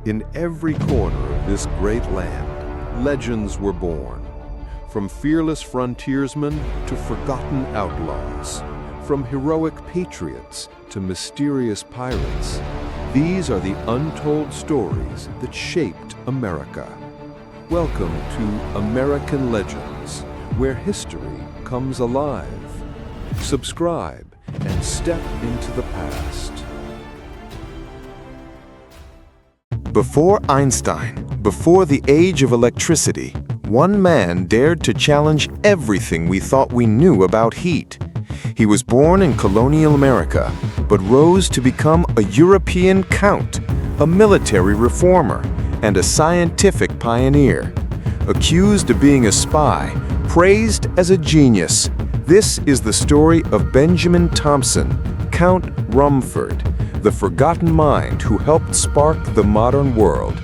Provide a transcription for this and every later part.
In every corner of this great land, legends were born. From fearless frontiersmen to forgotten outlaws, from heroic patriots to mysterious pirates, these are the untold stories that shaped America. Welcome to American Legends, where history comes alive. Subscribe and step into the past. Before Einstein, before the age of electricity, one man dared to challenge everything we thought we knew about heat. He was born in colonial America, but rose to become a European count, a military reformer, and a scientific pioneer. Accused of being a spy, praised as a genius, this is the story of Benjamin Thompson, Count Rumford, the forgotten mind who helped spark the modern world.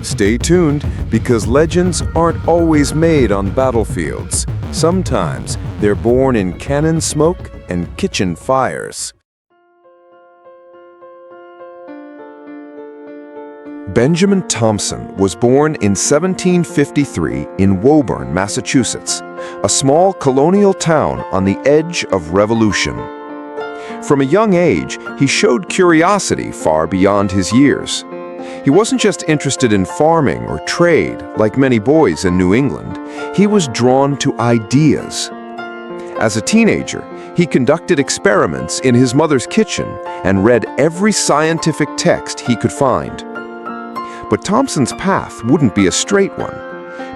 Stay tuned, because legends aren't always made on battlefields. Sometimes they're born in cannon smoke and kitchen fires. Benjamin Thompson was born in 1753 in Woburn, Massachusetts, a small colonial town on the edge of revolution. From a young age, he showed curiosity far beyond his years. He wasn't just interested in farming or trade, like many boys in New England. He was drawn to ideas. As a teenager, he conducted experiments in his mother's kitchen and read every scientific text he could find. But Thompson's path wouldn't be a straight one.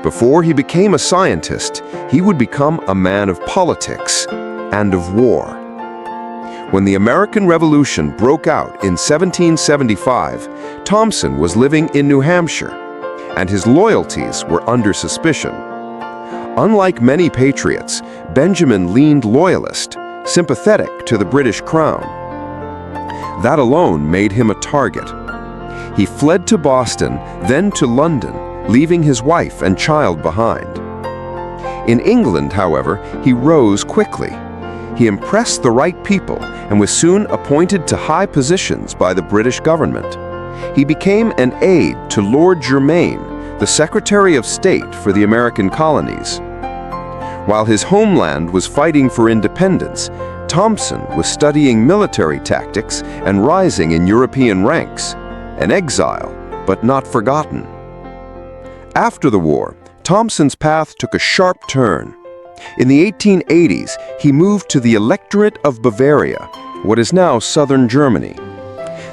Before he became a scientist, he would become a man of politics and of war. When the American Revolution broke out in 1775, Thompson was living in New Hampshire, and his loyalties were under suspicion. Unlike many patriots, Benjamin leaned loyalist, sympathetic to the British Crown. That alone made him a target. He fled to Boston, then to London, leaving his wife and child behind. In England, however, he rose quickly. He impressed the right people and was soon appointed to high positions by the British government. He became an aide to Lord Germain, the Secretary of State for the American colonies. While his homeland was fighting for independence, Thompson was studying military tactics and rising in European ranks, an exile, but not forgotten. After the war, Thompson's path took a sharp turn. In the 1880s, he moved to the electorate of Bavaria, what is now southern Germany.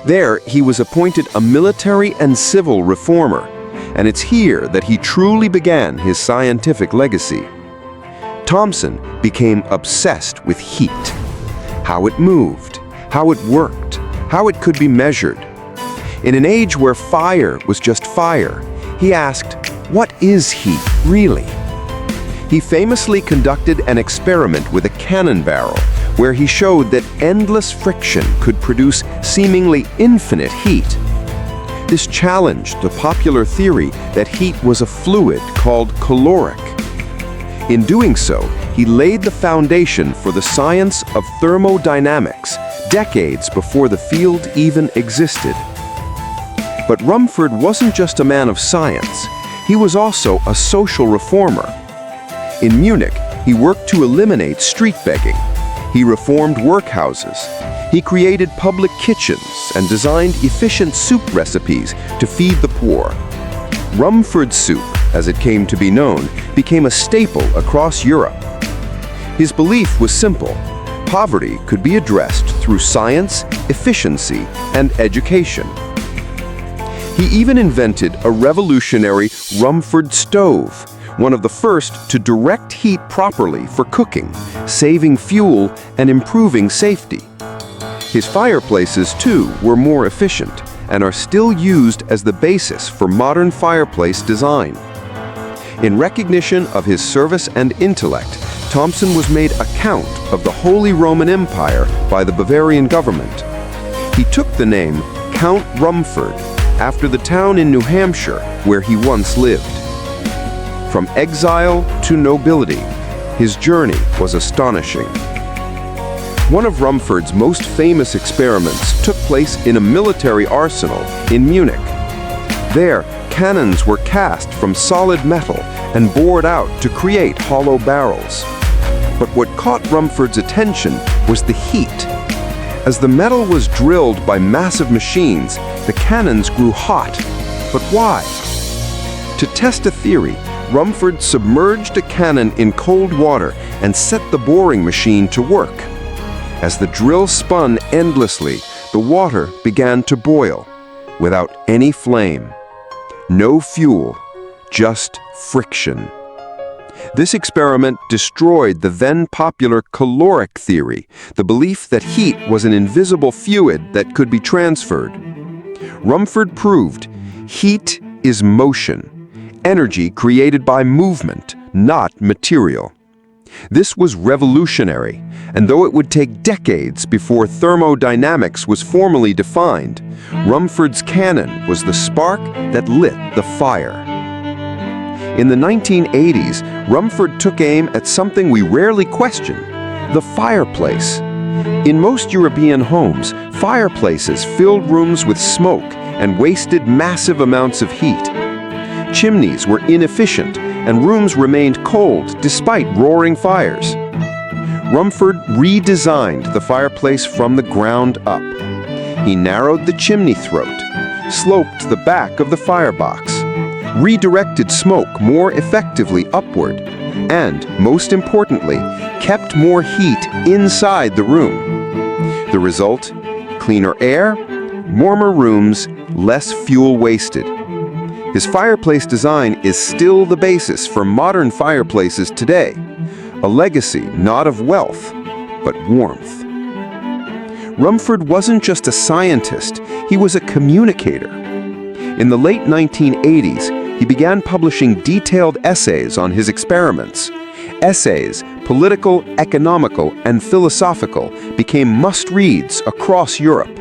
There, he was appointed a military and civil reformer, and it's here that he truly began his scientific legacy. Thompson became obsessed with heat, how it moved, how it worked, how it could be measured. In an age where fire was just fire, he asked, "What is heat, really?" He famously conducted an experiment with a cannon barrel, where he showed that endless friction could produce seemingly infinite heat. This challenged the popular theory that heat was a fluid called caloric. In doing so, he laid the foundation for the science of thermodynamics, decades before the field even existed. But Rumford wasn't just a man of science. He was also a social reformer. In Munich, he worked to eliminate street begging. He reformed workhouses. He created public kitchens and designed efficient soup recipes to feed the poor. Rumford soup, as it came to be known, became a staple across Europe. His belief was simple: poverty could be addressed through science, efficiency, and education. He even invented a revolutionary Rumford stove, one of the first to direct heat properly for cooking, saving fuel and improving safety. His fireplaces, too, were more efficient and are still used as the basis for modern fireplace design. In recognition of his service and intellect, Thompson was made a count of the Holy Roman Empire by the Bavarian government. He took the name Count Rumford after the town in New Hampshire where he once lived. From exile to nobility, his journey was astonishing. One of Rumford's most famous experiments took place in a military arsenal in Munich. There, cannons were cast from solid metal and bored out to create hollow barrels. But what caught Rumford's attention was the heat. As the metal was drilled by massive machines, the cannons grew hot. But why? To test a theory, Rumford submerged a cannon in cold water and set the boring machine to work. As the drill spun endlessly, the water began to boil, without any flame. No fuel, just friction. This experiment destroyed the then popular caloric theory, the belief that heat was an invisible fluid that could be transferred. Rumford proved heat is motion, energy created by movement, not material. This was revolutionary, and though it would take decades before thermodynamics was formally defined, Rumford's cannon was the spark that lit the fire. In the 1980s, Rumford took aim at something we rarely question: the fireplace. In most European homes, fireplaces filled rooms with smoke and wasted massive amounts of heat. Chimneys were inefficient, and rooms remained cold despite roaring fires. Rumford redesigned the fireplace from the ground up. He narrowed the chimney throat, sloped the back of the firebox, redirected smoke more effectively upward, and, most importantly, kept more heat inside the room. The result? Cleaner air, warmer rooms, less fuel wasted. His fireplace design is still the basis for modern fireplaces today, a legacy not of wealth, but warmth. Rumford wasn't just a scientist, he was a communicator. In the late 1980s, he began publishing detailed essays on his experiments. Essays, political, economical, and philosophical, became must-reads across Europe.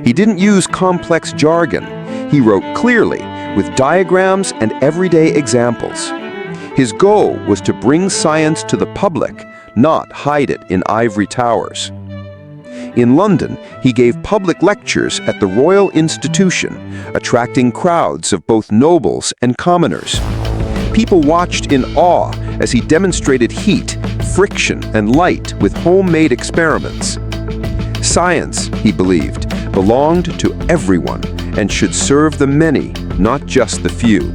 He didn't use complex jargon. He wrote clearly, with diagrams and everyday examples. His goal was to bring science to the public, not hide it in ivory towers. In London, he gave public lectures at the Royal Institution, attracting crowds of both nobles and commoners. People watched in awe as he demonstrated heat, friction, and light with homemade experiments. Science, he believed, belonged to everyone and should serve the many, not just the few.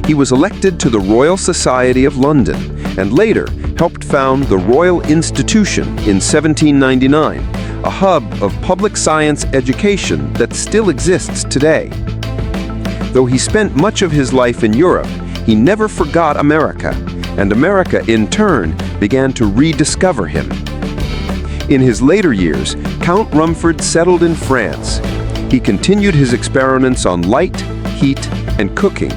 He was elected to the Royal Society of London and later helped found the Royal Institution in 1799, a hub of public science education that still exists today. Though he spent much of his life in Europe, he never forgot America, and America, in turn, began to rediscover him. In his later years, Count Rumford settled in France. He continued his experiments on light, heat, and cooking,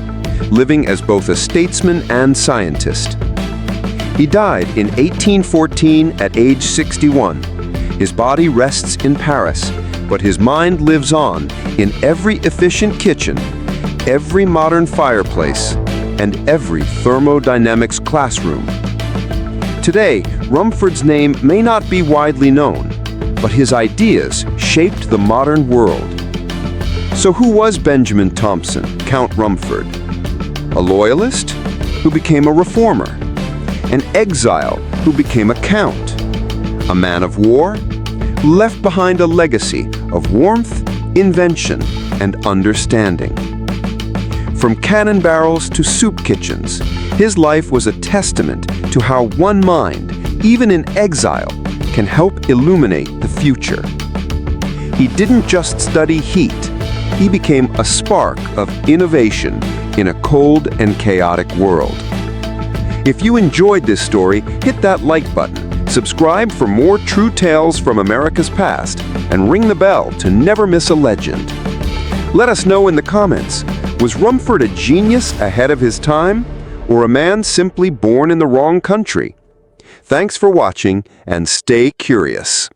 living as both a statesman and scientist. He died in 1814 at age 61. His body rests in Paris, but his mind lives on in every efficient kitchen, every modern fireplace, and every thermodynamics classroom. Today, Rumford's name may not be widely known, but his ideas shaped the modern world. So who was Benjamin Thompson, Count Rumford? A loyalist who became a reformer, an exile who became a count, a man of war who left behind a legacy of warmth, invention, and understanding. From cannon barrels to soup kitchens, his life was a testament to how one mind, even in exile, can help illuminate the future. He didn't just study heat, he became a spark of innovation in a cold and chaotic world. If you enjoyed this story, hit that like button, subscribe for more true tales from America's past, and ring the bell to never miss a legend. Let us know in the comments, was Rumford a genius ahead of his time, or a man simply born in the wrong country? Thanks for watching, and stay curious.